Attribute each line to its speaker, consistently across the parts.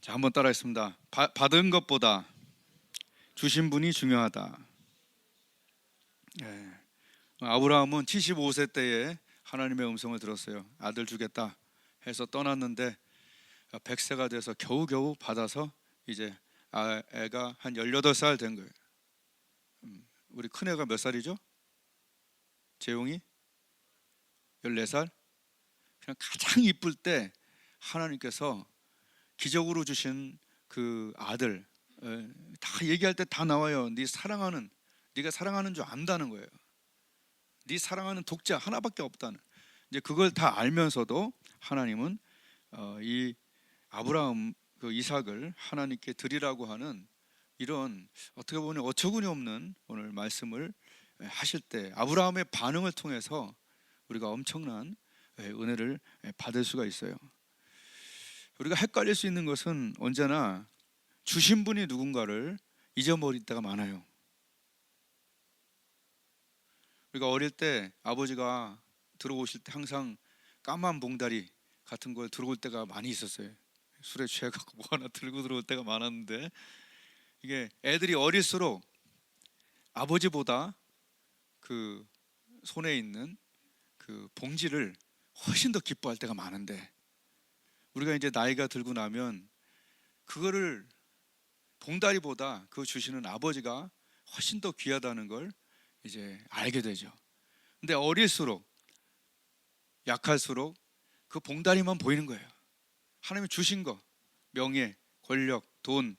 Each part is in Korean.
Speaker 1: 자, 한번 따라했습니다. 받은 것보다 주신 분이 중요하다. 예. 아브라함은 75세 때에 하나님의 음성을 들었어요. 아들 주겠다 해서 떠났는데 100세가 돼서 겨우겨우 받아서 이제 애가 한 18살 된 거예요. 우리 큰애가 몇 살이죠? 재용이? 14살? 그냥 가장 이쁠 때 하나님께서 기적으로 주신 그 아들, 다 얘기할 때 다 나와요. 네가 사랑하는 줄 안다는 거예요. 네 사랑하는 독자 하나밖에 없다는. 이제 그걸 다 알면서도 하나님은 이 아브라함 그 이삭을 하나님께 드리라고 하는 이런 어떻게 보면 어처구니 없는 오늘 말씀을 하실 때 아브라함의 반응을 통해서 우리가 엄청난 은혜를 받을 수가 있어요. 우리가 헷갈릴 수 있는 것은 언제나 주신 분이 누군가를 잊어버릴 때가 많아요. 우리가 어릴 때 아버지가 들어오실 때 항상 까만 봉다리 같은 걸 들어올 때가 많이 있었어요. 술에 취해갖고 뭐 하나 들고 들어올 때가 많았는데, 이게 애들이 어릴수록 아버지보다 그 손에 있는 그 봉지를 훨씬 더 기뻐할 때가 많은데, 우리가 이제 나이가 들고 나면 그거를 봉다리보다 그 주시는 아버지가 훨씬 더 귀하다는 걸 이제 알게 되죠. 근데 어릴수록, 약할수록 그 봉다리만 보이는 거예요. 하나님이 주신 거, 명예, 권력, 돈,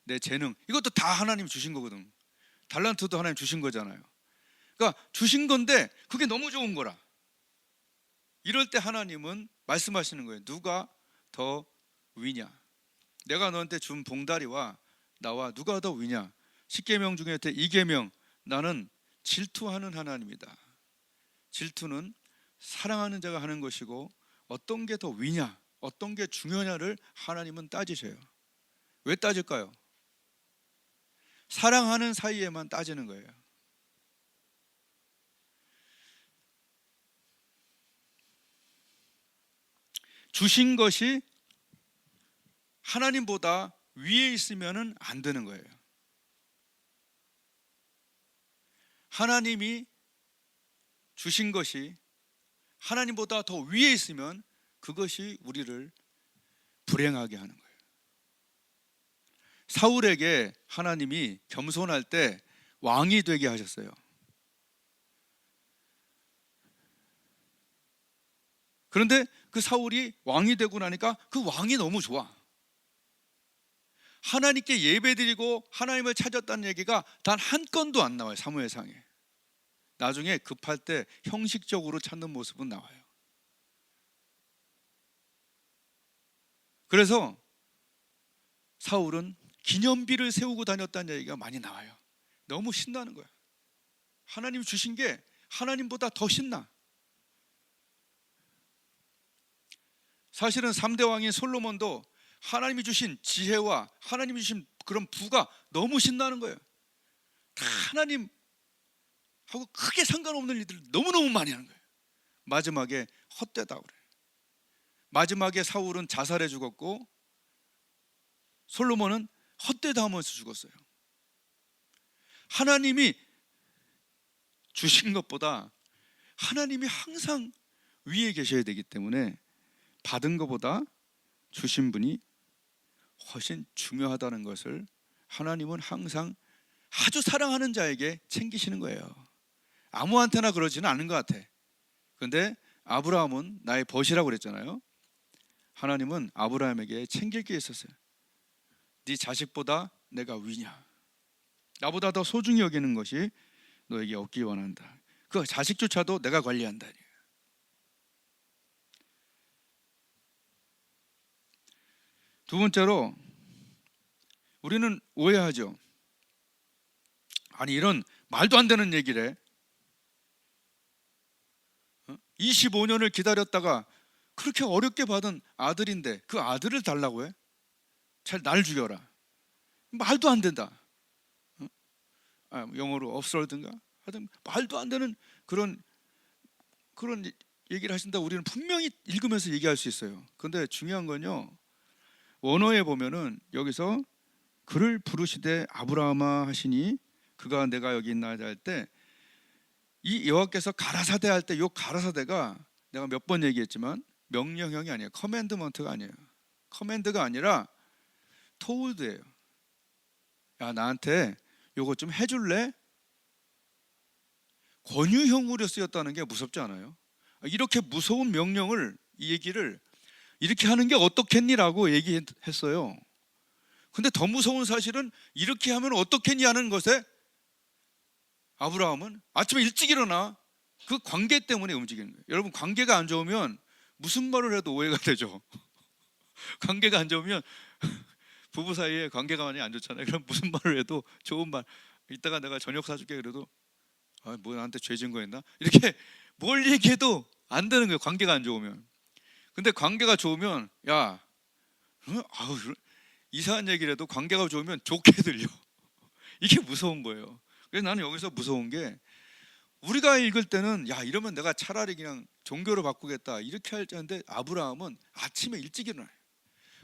Speaker 1: 내 재능, 이것도 다 하나님이 주신 거거든. 달란트도 하나님 주신 거잖아요. 그러니까 주신 건데 그게 너무 좋은 거라. 이럴 때 하나님은 말씀하시는 거예요. 누가 더 위냐? 내가 너한테 준 봉다리와 나와 누가 더 위냐? 10계명 중에 2계명, 나는 질투하는 하나님이다. 질투는 사랑하는 자가 하는 것이고, 어떤 게 더 위냐, 어떤 게 중요냐를 하나님은 따지셔요. 왜 따질까요? 사랑하는 사이에만 따지는 거예요. 주신 것이 하나님보다 위에 있으면 안 되는 거예요. 하나님이 주신 것이 하나님보다 더 위에 있으면 그것이 우리를 불행하게 하는 거예요. 사울에게 하나님이 겸손할 때 왕이 되게 하셨어요. 그런데 그 사울이 왕이 되고 나니까 그 왕이 너무 좋아. 하나님께 예배드리고 하나님을 찾았다는 얘기가 단 한 건도 안 나와요. 사무엘상에. 나중에 급할 때 형식적으로 찾는 모습은 나와요. 그래서 사울은 기념비를 세우고 다녔다는 얘기가 많이 나와요. 너무 신나는 거야. 하나님 주신 게 하나님보다 더 신나. 사실은 3대 왕인 솔로몬도 하나님이 주신 지혜와 하나님이 주신 그런 부가 너무 신나는 거예요. 다 하나님하고 크게 상관없는 일들을 너무너무 많이 하는 거예요. 마지막에 헛되다 그래요. 마지막에 사울은 자살해 죽었고 솔로몬은 헛되다 하면서 죽었어요. 하나님이 주신 것보다 하나님이 항상 위에 계셔야 되기 때문에 받은 것보다 주신 분이 훨씬 중요하다는 것을 하나님은 항상 아주 사랑하는 자에게 챙기시는 거예요. 아무한테나 그러지는 않은 것 같아. 그런데 아브라함은 나의 벗이라고 그랬잖아요. 하나님은 아브라함에게 챙길 게 있었어요. 네 자식보다 내가 위냐? 나보다 더 소중히 여기는 것이 너에게 얻기 원한다. 그 자식조차도 내가 관리한다. 두 번째로 우리는 오해하죠. 아니, 이런 말도 안 되는 얘기를 해. 25년을 기다렸다가 그렇게 어렵게 받은 아들인데 그 아들을 달라고 해? 잘 날 죽여라. 말도 안 된다. 영어로 absurd인가? 하여튼 말도 안 되는 그런 얘기를 하신다. 우리는 분명히 읽으면서 얘기할 수 있어요. 그런데 중요한 건요, 원어에 보면은 여기서 그를 부르시되 아브라함아 하시니 그가 내가 여기 있나 할 때 이 여호와께서 가라사대 할 때 요 가라사대가 내가 몇 번 얘기했지만 명령형이 아니에요. 커맨드먼트가 아니에요. 커맨드가 아니라 토울드예요. 야, 나한테 요거 좀 해줄래? 권유형으로 쓰였다는 게 무섭지 않아요? 이렇게 무서운 명령을, 이 얘기를 이렇게 하는 게 어떻겠니라고 얘기했어요. 근데 더 무서운 사실은 이렇게 하면 어떻겠니 하는 것에 아브라함은 아침에 일찍 일어나 그 관계 때문에 움직이는 거예요. 여러분, 관계가 안 좋으면 무슨 말을 해도 오해가 되죠. 관계가 안 좋으면 부부 사이에 관계가 많이 안 좋잖아요. 그럼 무슨 말을 해도 좋은 말, 이따가 내가 저녁 사줄게 그래도 뭐 나한테 죄 진 거 있나? 이렇게 뭘 얘기해도 안 되는 거예요. 관계가 안 좋으면. 근데 관계가 좋으면 야, 이상한 얘기를 해도 관계가 좋으면 좋게 들려. 이게 무서운 거예요. 그래서 나는 여기서 무서운 게, 우리가 읽을 때는 야, 이러면 내가 차라리 그냥 종교로 바꾸겠다 이렇게 할 텐데, 아브라함은 아침에 일찍 일어나요.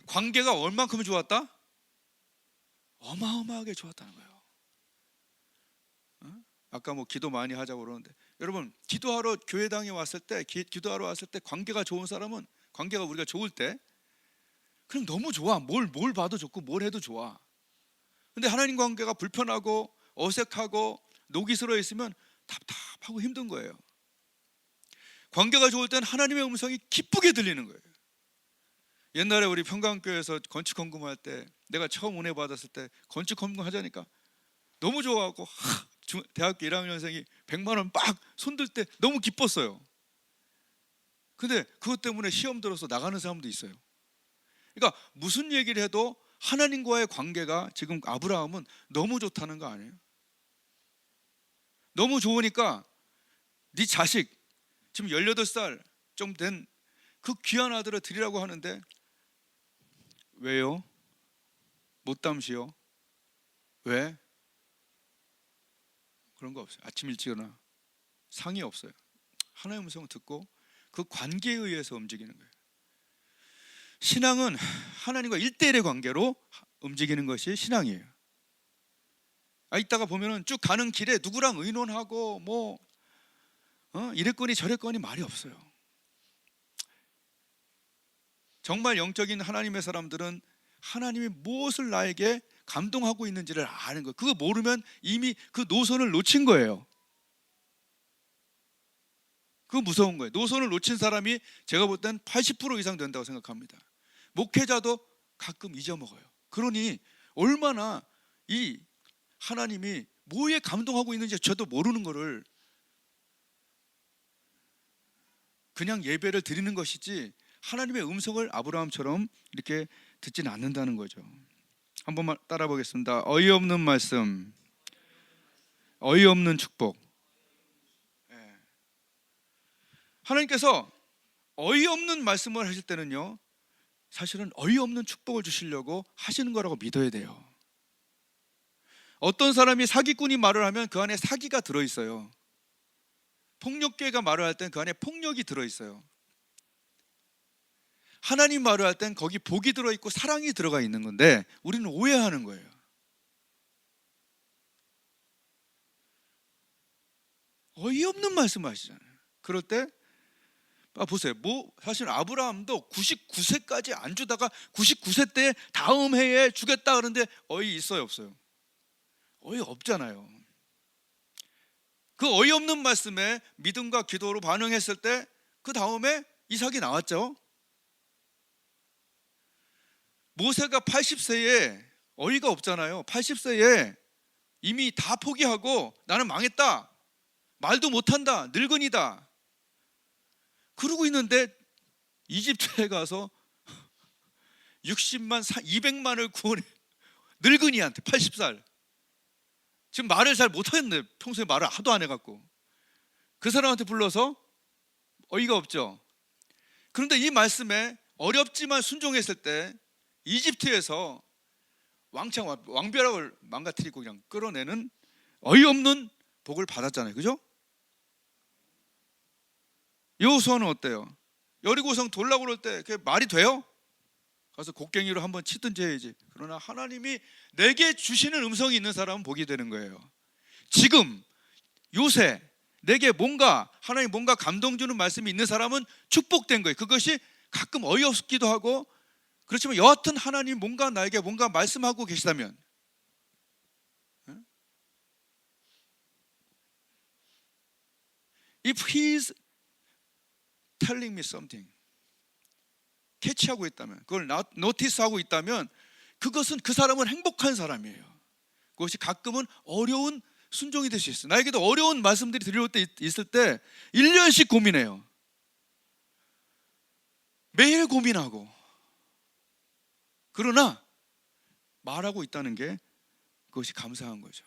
Speaker 1: 관계가 얼만큼 좋았다? 어마어마하게 좋았다는 거예요. 아까 뭐 기도 많이 하자고 그러는데, 여러분, 기도하러 교회당에 왔을 때, 기도하러 왔을 때 관계가 좋은 사람은, 관계가 우리가 좋을 때 그냥 너무 좋아. 뭘 봐도 좋고 뭘 해도 좋아. 근데 하나님 관계가 불편하고 어색하고 녹이슬어 있으면 답답하고 힘든 거예요. 관계가 좋을 때는 하나님의 음성이 기쁘게 들리는 거예요. 옛날에 우리 평강교회에서 건축 헌금할 때, 내가 처음 은혜 받았을 때 건축 헌금 하자니까 너무 좋아하고, 대학교 1학년생이 100만 원 빡 손들 때 너무 기뻤어요. 근데 그것 때문에 시험 들어서 나가는 사람도 있어요. 그러니까 무슨 얘기를 해도 하나님과의 관계가 지금 아브라함은 너무 좋다는 거 아니에요? 너무 좋으니까 네 자식, 지금 18살 좀 된 그 귀한 아들을 드리라고 하는데, 왜요? 못 담시요? 왜? 그런 거 없어요. 아침 일찍 일어나 상의 없어요. 하나님의 음성을 듣고 그 관계에 의해서 움직이는 거예요. 신앙은 하나님과 1대1의 관계로 움직이는 것이 신앙이에요. 이따가 보면은 쭉 가는 길에 누구랑 의논하고 뭐 이랬거니 저랬거니 말이 없어요. 정말 영적인 하나님의 사람들은 하나님이 무엇을 나에게 감동하고 있는지를 아는 거예요. 그거 모르면 이미 그 노선을 놓친 거예요. 그거 무서운 거예요. 노선을 놓친 사람이 제가 볼 땐 80% 이상 된다고 생각합니다. 목회자도 가끔 잊어먹어요. 그러니 얼마나 이 하나님이 뭐에 감동하고 있는지 저도 모르는 거를 그냥 예배를 드리는 것이지, 하나님의 음성을 아브라함처럼 이렇게 듣지는 않는다는 거죠. 한번 따라 보겠습니다. 어이없는 말씀, 어이없는 축복. 하나님께서 어이없는 말씀을 하실 때는요, 사실은 어이없는 축복을 주시려고 하시는 거라고 믿어야 돼요. 어떤 사람이 사기꾼이 말을 하면 그 안에 사기가 들어있어요. 폭력계가 말을 할 땐 그 안에 폭력이 들어있어요. 하나님 말을 할 땐 거기 복이 들어있고 사랑이 들어가 있는 건데, 우리는 오해하는 거예요. 어이없는 말씀을 하시잖아요. 그럴 때 보세요. 사실 아브라함도 99세까지 안 주다가 99세 때 다음 해에 주겠다 그러는데 어이 있어요, 없어요? 어이 없잖아요. 그 어이없는 말씀에 믿음과 기도로 반응했을 때 그 다음에 이삭이 나왔죠. 모세가 80세에 어이가 없잖아요. 80세에 이미 다 포기하고 나는 망했다, 말도 못한다, 늙은이다 그러고 있는데 이집트에 가서 60만 200만을 구원해. 늙은이한테 80살, 지금 말을 잘 못하는데, 평소에 말을 하도 안 해갖고 그 사람한테 불러서 어이가 없죠. 그런데 이 말씀에 어렵지만 순종했을 때 이집트에서 왕창 왕벼락을 망가뜨리고 그냥 끌어내는 어이없는 복을 받았잖아요. 그죠? 여호수아는 어때요? 여리고성 돌라고 그럴 때 그게 말이 돼요? 가서 곡괭이로 한번 치든지 해야지. 그러나 하나님이 내게 주시는 음성이 있는 사람은 복이 되는 거예요. 지금 요새 내게 하나님 뭔가 감동 주는 말씀이 있는 사람은 축복된 거예요. 그것이 가끔 어이없기도 하고 그렇지만 여하튼 하나님 나에게 뭔가 말씀하고 계시다면, if he's telling me something, 캐치하고 있다면, 그걸 노티스하고 있다면 그것은 그 사람은 행복한 사람이에요. 그것이 가끔은 어려운 순종이 될 수 있어요. 나에게도 어려운 말씀들이 들려올 때 있을 때 1년씩 고민해요. 매일 고민하고. 그러나 말하고 있다는 게 그것이 감사한 거죠.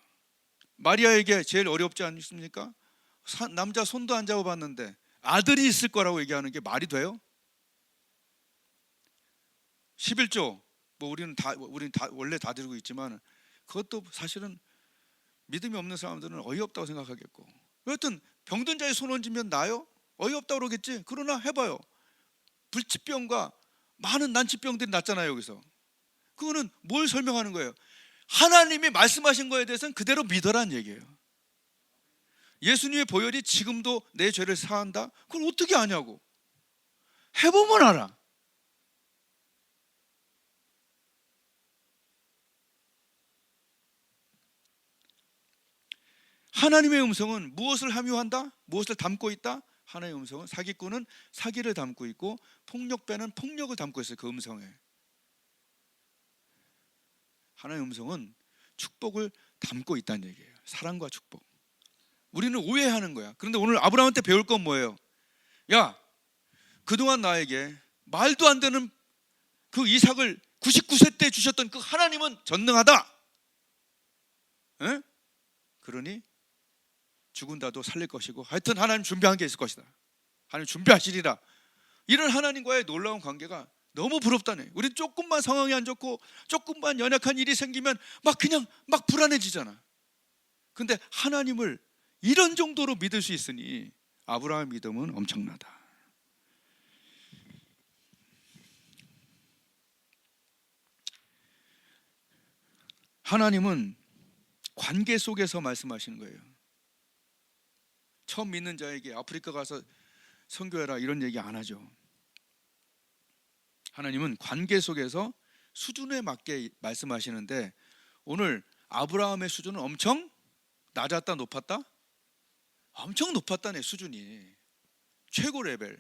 Speaker 1: 마리아에게 제일 어렵지 않습니까? 남자 손도 안 잡아봤는데 아들이 있을 거라고 얘기하는 게 말이 돼요? 11조 우리는 다 원래 다 드리고 있지만 그것도 사실은 믿음이 없는 사람들은 어이없다고 생각하겠고, 여하튼 병든 자의 손 얹으면 나요? 어이없다고 그러겠지. 그러나 해봐요. 불치병과 많은 난치병들이 났잖아요. 여기서 그거는 뭘 설명하는 거예요? 하나님이 말씀하신 거에 대해서는 그대로 믿어라는 얘기예요. 예수님의 보혈이 지금도 내 죄를 사한다? 그걸 어떻게 아냐고. 해보면 알아. 하나님의 음성은 무엇을 함유한다? 무엇을 담고 있다? 하나님의 음성은 사기꾼은 사기를 담고 있고 폭력배는 폭력을 담고 있어요. 그 음성에. 하나님의 음성은 축복을 담고 있다는 얘기예요. 사랑과 축복. 우리는 오해하는 거야. 그런데 오늘 아브라함한테 배울 건 뭐예요? 야, 그동안 나에게 말도 안 되는 그 이삭을 99세 때 주셨던 그 하나님은 전능하다. 에? 그러니 죽은다도 살릴 것이고 하여튼 하나님 준비한 게 있을 것이다. 하나님 준비하시리라. 이런 하나님과의 놀라운 관계가 너무 부럽다네. 우린 조금만 상황이 안 좋고 조금만 연약한 일이 생기면 막 불안해지잖아. 근데 하나님을 이런 정도로 믿을 수 있으니 아브라함의 믿음은 엄청나다. 하나님은 관계 속에서 말씀하시는 거예요. 처음 믿는 자에게 아프리카 가서 선교해라 이런 얘기 안 하죠. 하나님은 관계 속에서 수준에 맞게 말씀하시는데 오늘 아브라함의 수준은 엄청 낮았다 높았다? 엄청 높았다네. 수준이 최고 레벨.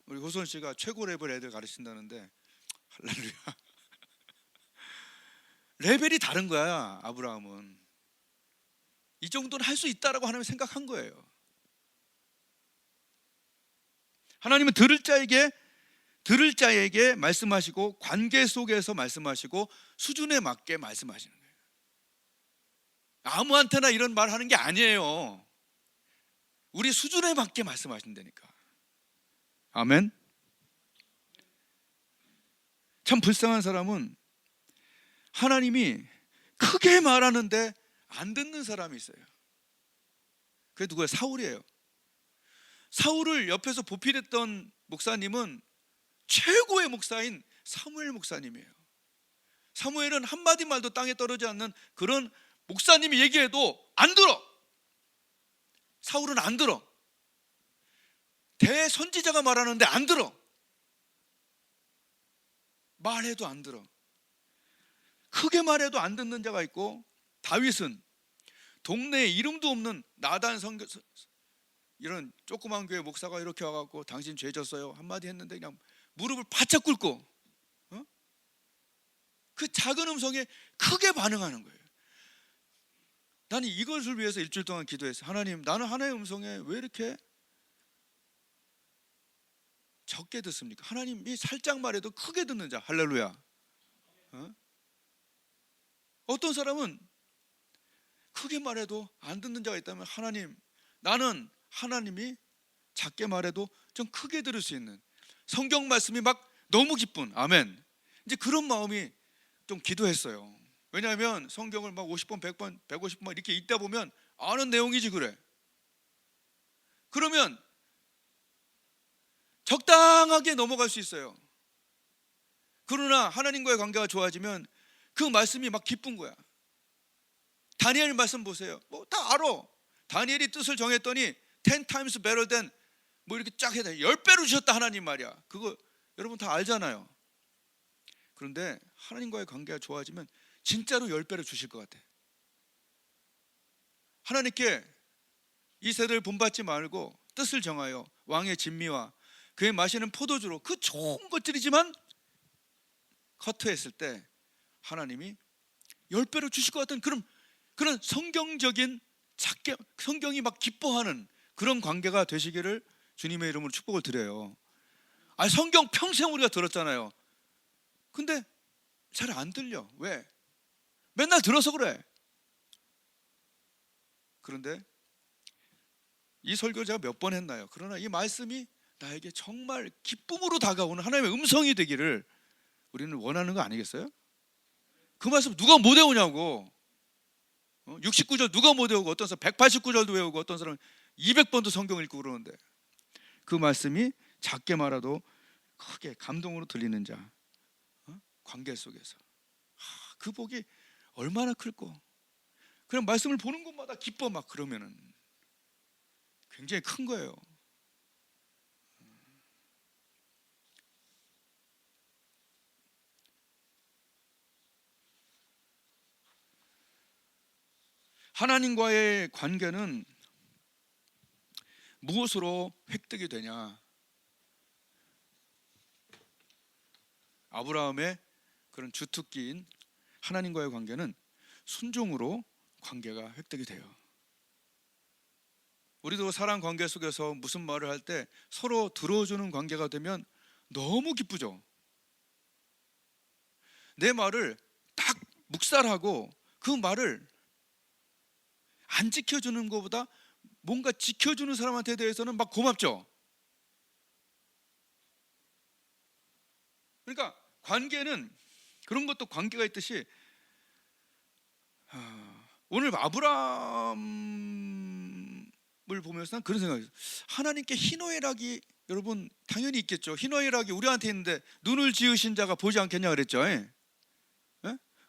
Speaker 1: 우리 호선 씨가 최고 레벨 애들 가르친다는데 할렐루야. 레벨이 다른 거야. 아브라함은 이 정도는 할 수 있다라고 하나님 생각한 거예요. 하나님은 들을 자에게 말씀하시고 관계 속에서 말씀하시고 수준에 맞게 말씀하시는 거예요. 아무한테나 이런 말 하는 게 아니에요. 우리 수준에 맞게 말씀하신다니까. 아멘. 참 불쌍한 사람은 하나님이 크게 말하는데 안 듣는 사람이 있어요. 그게 누구예요? 사울이에요. 사울을 옆에서 보필했던 목사님은 최고의 목사인 사무엘 목사님이에요. 사무엘은 한마디 말도 땅에 떨어지지 않는 그런 목사님이 얘기해도 안 들어. 사울은 안 들어. 대선지자가 말하는데 안 들어. 말해도 안 들어. 크게 말해도 안 듣는 자가 있고, 다윗은 동네에 이름도 없는 나단 선교 이런 조그만 교회 목사가 이렇게 와갖고 당신 죄 졌어요 한마디 했는데 그냥 무릎을 바짝 꿇고 그 작은 음성에 크게 반응하는 거예요. 나는 이것을 위해서 일주일 동안 기도했어요. 하나님, 나는 하나님의 음성에 왜 이렇게 적게 듣습니까? 하나님이 살짝 말해도 크게 듣는 자. 할렐루야. 어떤 사람은 크게 말해도 안 듣는 자가 있다면, 하나님, 나는 하나님이 작게 말해도 좀 크게 들을 수 있는 성경 말씀이 막 너무 기쁜, 아멘, 이제 그런 마음이 좀 기도했어요. 왜냐하면 성경을 막 50번 100번 150번 이렇게 읽다 보면 아는 내용이지. 그래, 그러면 적당하게 넘어갈 수 있어요. 그러나 하나님과의 관계가 좋아지면 그 말씀이 막 기쁜 거야. 다니엘 말씀 보세요. 뭐 다 알아. 다니엘이 뜻을 정했더니 10 times better than 뭐 이렇게 쫙 해야 돼. 10배로 주셨다 하나님 말이야. 그거 여러분 다 알잖아요. 그런데 하나님과의 관계가 좋아지면 진짜로 10배로 주실 것 같아. 하나님께 이 세대를 본받지 말고 뜻을 정하여 왕의 진미와 그의 마시는 포도주로 그 좋은 것들이지만 커트했을 때 하나님이 10배로 주실 것 같은 그런 성경적인 작게 성경이 막 기뻐하는 그런 관계가 되시기를 주님의 이름으로 축복을 드려요. 성경 평생 우리가 들었잖아요. 근데 잘 안 들려. 왜? 맨날 들어서 그래. 그런데 이 설교 제가 몇 번 했나요? 그러나 이 말씀이 나에게 정말 기쁨으로 다가오는 하나님의 음성이 되기를 우리는 원하는 거 아니겠어요? 그 말씀 누가 못 외우냐고. 69절 누가 못 외우고 어떤 사람 189절도 외우고 어떤 사람은 200번도 성경을 읽고 그러는데 그 말씀이 작게 말아도 크게 감동으로 들리는 자, 관계 속에서 그 복이 얼마나 클고 그냥 말씀을 보는 곳마다 기뻐 막 그러면은 굉장히 큰 거예요. 하나님과의 관계는 무엇으로 획득이 되냐? 아브라함의 그런 주특기인 하나님과의 관계는 순종으로 관계가 획득이 돼요. 우리도 사람 관계 속에서 무슨 말을 할 때 서로 들어주는 관계가 되면 너무 기쁘죠. 내 말을 딱 묵살하고 그 말을 안 지켜주는 것보다 뭔가 지켜주는 사람한테 대해서는 막 고맙죠. 그러니까 관계는 그런 것도 관계가 있듯이 오늘 아브라함을 보면서 난 그런 생각이 있어요. 하나님께 희노애락이 여러분 당연히 있겠죠. 희노애락이 우리한테 있는데 눈을 지으신 자가 보지 않겠냐 그랬죠. 예?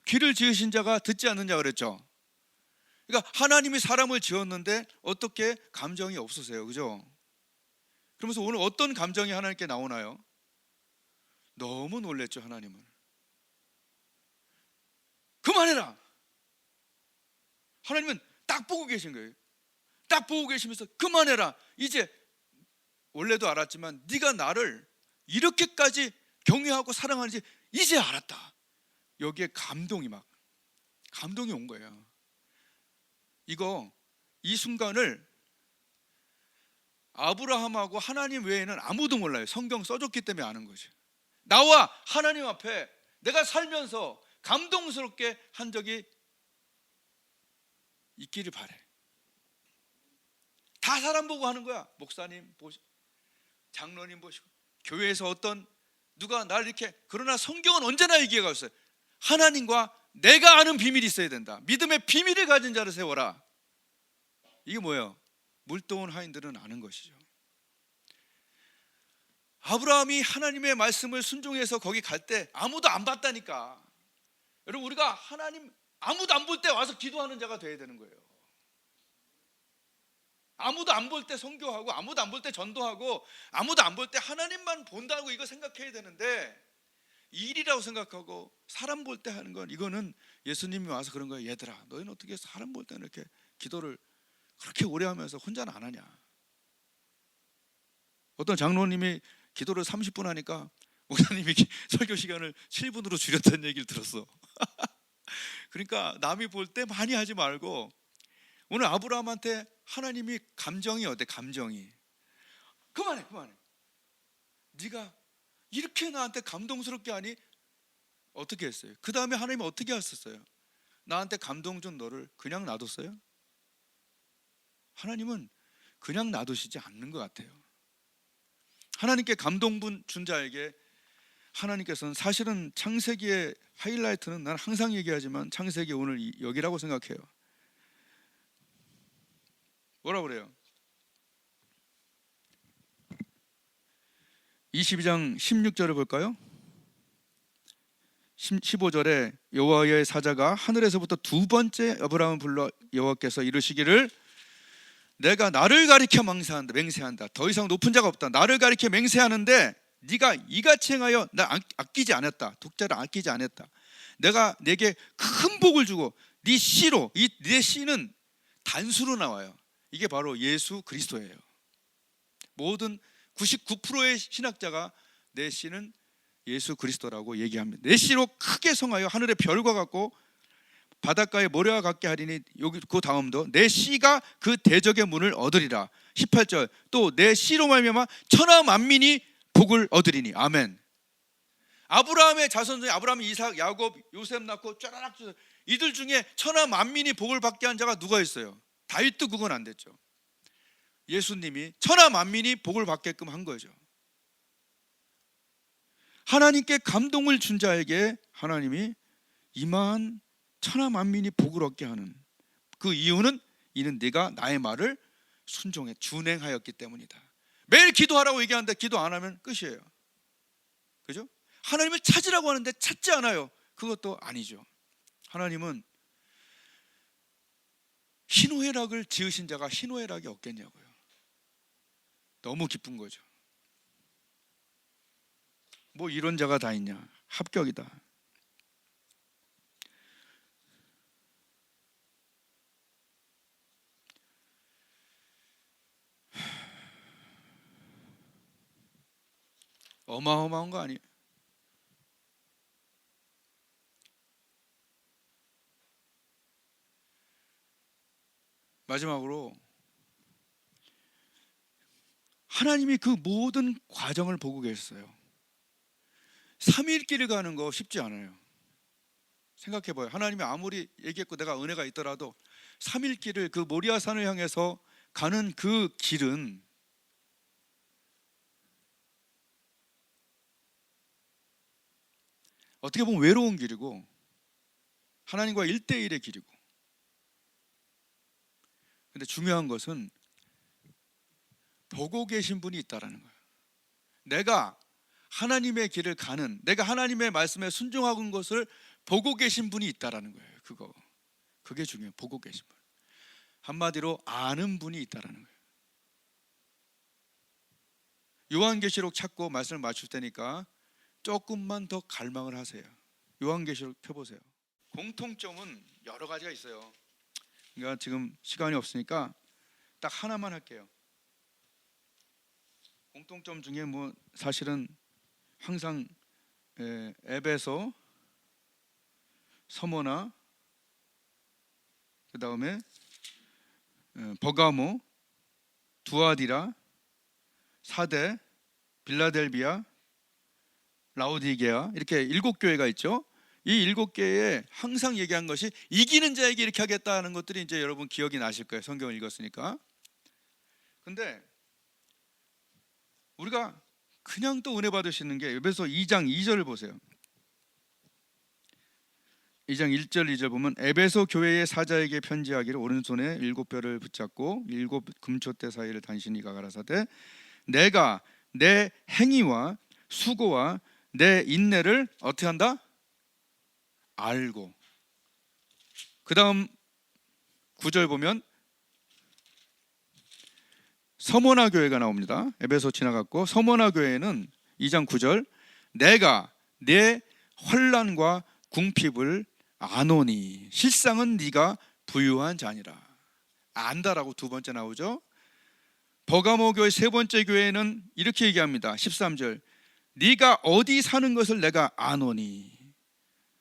Speaker 1: 귀를 지으신 자가 듣지 않느냐 그랬죠. 그러니까 하나님이 사람을 지었는데 어떻게 감정이 없으세요, 그죠? 그러면서 오늘 어떤 감정이 하나님께 나오나요? 너무 놀랬죠, 하나님은. 그만해라. 하나님은 딱 보고 계신 거예요. 딱 보고 계시면서 그만해라. 이제 원래도 알았지만 네가 나를 이렇게까지 경외하고 사랑하는지 이제 알았다. 여기에 감동이 온 거예요. 이 순간을 아브라함하고 하나님 외에는 아무도 몰라요. 성경 써줬기 때문에 아는 거죠. 나와 하나님 앞에 내가 살면서 감동스럽게 한 적이 있기를 바래. 다 사람 보고 하는 거야. 목사님 보시고 장로님 보시고 교회에서 어떤 누가 날 이렇게. 그러나 성경은 언제나 얘기해가고 있어요. 하나님과 내가 아는 비밀이 있어야 된다. 믿음의 비밀을 가진 자를 세워라. 이게 뭐예요? 물도온 하인들은 아는 것이죠. 아브라함이 하나님의 말씀을 순종해서 거기 갈 때 아무도 안 봤다니까. 여러분 우리가 하나님 아무도 안 볼 때 와서 기도하는 자가 돼야 되는 거예요. 아무도 안 볼 때 선교하고 아무도 안 볼 때 전도하고 아무도 안 볼 때 하나님만 본다고 이거 생각해야 되는데 일이라고 생각하고 사람 볼 때 하는 건 이거는 예수님이 와서 그런 거예요. 얘들아 너희는 어떻게 사람 볼 때는 이렇게 기도를 그렇게 오래 하면서 혼자는 안 하냐. 어떤 장로님이 기도를 30분 하니까 목사님이 설교 시간을 7분으로 줄였다는 얘기를 들었어. 그러니까 남이 볼 때 많이 하지 말고 오늘 아브라함한테 하나님이 감정이 어때? 감정이 그만해. 네가 이렇게 나한테 감동스럽게 하니 어떻게 했어요? 그 다음에 하나님이 어떻게 하셨어요? 나한테 감동 준 너를 그냥 놔뒀어요? 하나님은 그냥 놔두시지 않는 것 같아요. 하나님께 감동 준 자에게 하나님께서는 사실은 창세기의 하이라이트는 난 항상 얘기하지만 창세기 오늘 여기라고 생각해요. 뭐라 그래요? 22장 16절을 볼까요? 15절에 여호와의 사자가 하늘에서부터 두 번째 아브라함을 불러 여호와께서 이르시기를 내가 나를 가리켜 맹세한다. 더 이상 높은 자가 없다. 나를 가리켜 맹세하는데 네가 이같이 행하여 나 아끼지 않았다. 독자를 아끼지 않았다. 내가 내게 큰 복을 주고 네 씨로, 네 씨는 단수로 나와요. 이게 바로 예수 그리스도예요. 모든 99%의 신학자가 내 씨는 예수 그리스도라고 얘기합니다. 내 씨로 크게 성하여 하늘의 별과 같고 바닷가의 모래와 같게 하리니, 여기 그 다음도 내 씨가 그 대적의 문을 얻으리라. 18절 또 내 씨로 말미암아 천하 만민이 복을 얻으리니. 아멘. 아브라함의 자손 중에 아브라함, 이삭, 야곱, 요셉 낳고 쫘라락 이들 중에 천하 만민이 복을 받게 한 자가 누가 있어요? 다윗도 그건 안 됐죠. 예수님이 천하 만민이 복을 받게끔 한 거죠. 하나님께 감동을 준 자에게 하나님이 이만 천하 만민이 복을 얻게 하는 그 이유는 이는 네가 나의 말을 순종해 준행하였기 때문이다. 매일 기도하라고 얘기하는데 기도 안 하면 끝이에요. 그죠? 하나님을 찾으라고 하는데 찾지 않아요. 그것도 아니죠. 하나님은 희노애락을 지으신 자가 희노애락이 없겠냐고요. 너무 기쁜 거죠. 뭐 이런 자가 다 있냐. 합격이다. 어마어마한 거 아니에요? 마지막으로 하나님이 그 모든 과정을 보고 계셨어요. 3일 길을 가는 거 쉽지 않아요. 생각해봐요. 하나님이 아무리 얘기했고 내가 은혜가 있더라도 3일 길을 그 모리아산을 향해서 가는 그 길은 어떻게 보면 외로운 길이고 하나님과 1대1의 길이고, 근데 중요한 것은 보고 계신 분이 있다라는 거예요. 내가 하나님의 길을 가는, 내가 하나님의 말씀에 순종하는 것을 보고 계신 분이 있다라는 거예요. 그게 중요해요. 보고 계신 분. 한마디로 아는 분이 있다라는 거예요. 요한계시록 찾고 말씀을 맞출 테니까 조금만 더 갈망을 하세요. 요한계시록 펴보세요. 공통점은 여러 가지가 있어요. 그러니까 지금 시간이 없으니까 딱 하나만 할게요. 공통점 중에 뭐 사실은 항상 에베소, 서머나, 그 다음에 버가모, 두아디라, 사대, 빌라델비아, 라오디게아, 이렇게 7교회가 있죠. 이 7개에 항상 얘기한 것이 이기는 자에게 이렇게 하겠다는 것들이 이제 여러분 기억이 나실 거예요. 성경을 읽었으니까. 근데 우리가 그냥 또 은혜 받을 수 있는 게 에베소 2장 2절을 보세요. 2장 1절 2절 보면 에베소 교회의 사자에게 편지하기를 오른손에 7뼈를 붙잡고 7 금초대 사이를 단신히 가라사대 내가 내 행위와 수고와 내 인내를 어떻게 한다? 알고. 그 다음 9절 보면 서머나 교회가 나옵니다. 에베소 지나갔고 서머나 교회는 2장 9절 내가 내 환난과 궁핍을 아노니 실상은 네가 부유한 자니라. 안다라고 두 번째 나오죠. 버가모 교회 세 번째 교회는 이렇게 얘기합니다. 13절 네가 어디 사는 것을 내가 아노니.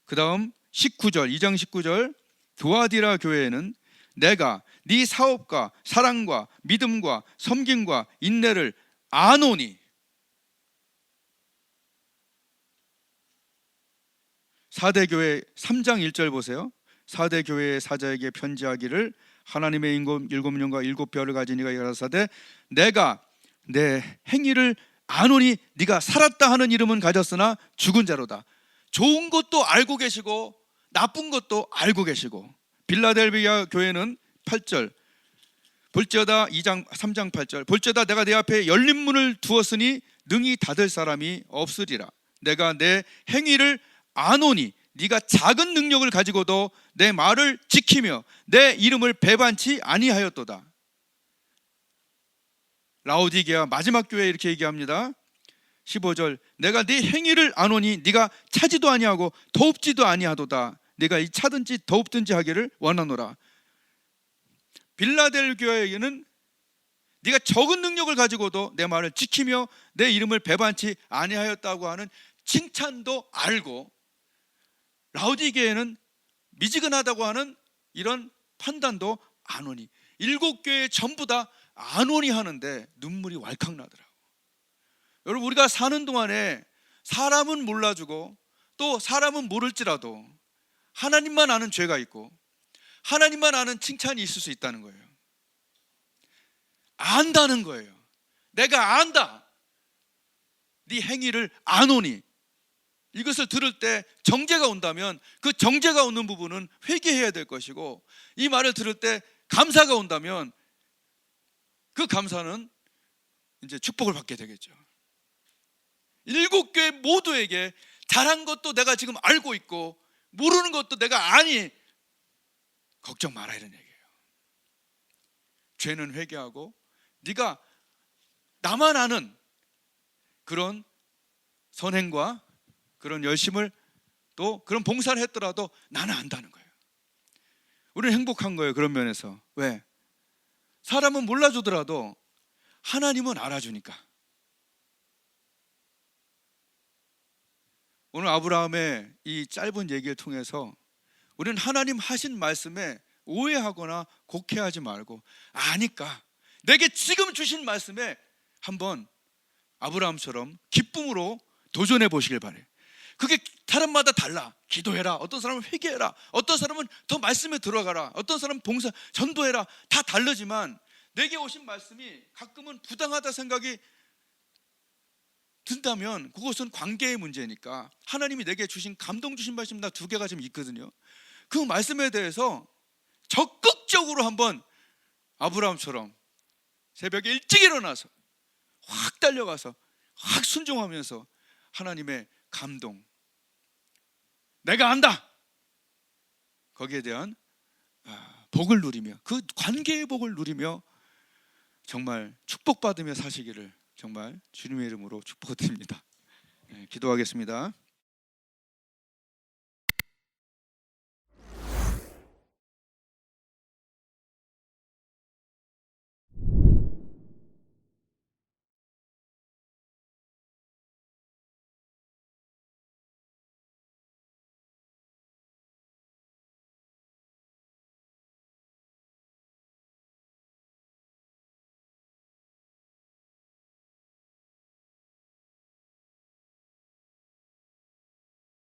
Speaker 1: 그 다음 19절 2장 19절 두아디라 교회에는 내가 네 사업과 사랑과 믿음과 섬김과 인내를 아노니. 사대교회 3장 1절 보세요. 사대교회의 사자에게 편지하기를 하나님의 인고 7명과 7뼈를 가진 이가 가라사대 내가 내 행위를 아노니 네가 살았다 하는 이름은 가졌으나 죽은 자로다. 좋은 것도 알고 계시고 나쁜 것도 알고 계시고. 빌라델비아 교회는 8절 볼지어다 3장 8절 볼지어다 내가 내 앞에 열린 문을 두었으니 능히 닫을 사람이 없으리라. 내가 내 행위를 아노니 네가 작은 능력을 가지고도 내 말을 지키며 내 이름을 배반치 아니하였도다. 라오디게아 마지막 교회에 이렇게 얘기합니다. 15절, 내가 네 행위를 아노니 네가 차지도 아니하고 더웁지도 아니하도다. 네가 이 차든지 더웁든지 하기를 원하노라. 빌라델교회에는 네가 적은 능력을 가지고도 내 말을 지키며 내 이름을 배반치 아니하였다고 하는 칭찬도 알고, 라오디게에는 미지근하다고 하는 이런 판단도 아노니, 7교회 전부 다 아노니 하는데 눈물이 왈칵 나더라고. 여러분, 우리가 사는 동안에 사람은 몰라주고 또 사람은 모를지라도 하나님만 아는 죄가 있고 하나님만 아는 칭찬이 있을 수 있다는 거예요. 안다는 거예요. 내가 안다. 네 행위를 아노니. 이것을 들을 때 정죄가 온다면 그 정죄가 오는 부분은 회개해야 될 것이고, 이 말을 들을 때 감사가 온다면 그 감사는 이제 축복을 받게 되겠죠. 7교회 모두에게 잘한 것도 내가 지금 알고 있고 모르는 것도 내가 아니, 걱정 마라, 이런 얘기예요. 죄는 회개하고 네가 나만 아는 그런 선행과 그런 열심을 또 그런 봉사를 했더라도 나는 안다는 거예요. 우리는 행복한 거예요, 그런 면에서. 왜? 사람은 몰라주더라도 하나님은 알아주니까. 오늘 아브라함의 이 짧은 얘기를 통해서 우리는 하나님 하신 말씀에 오해하거나 곡해하지 말고 아니까 내게 지금 주신 말씀에 한번 아브라함처럼 기쁨으로 도전해 보시길 바래요. 그게 사람마다 달라. 기도해라, 어떤 사람은 회개해라, 어떤 사람은 더 말씀에 들어가라, 어떤 사람은 봉사, 전도해라, 다 다르지만 내게 오신 말씀이 가끔은 부당하다 생각이 든다면 그것은 관계의 문제니까, 하나님이 내게 주신 감동 주신 말씀 나 2개가 지금 있거든요. 그 말씀에 대해서 적극적으로 한번 아브라함처럼 새벽에 일찍 일어나서 확 달려가서 확 순종하면서 하나님의 감동, 내가 안다, 거기에 대한 복을 누리며 그 관계의 복을 누리며 정말 축복받으며 사시기를 정말 주님의 이름으로 축복드립니다. 기도하겠습니다.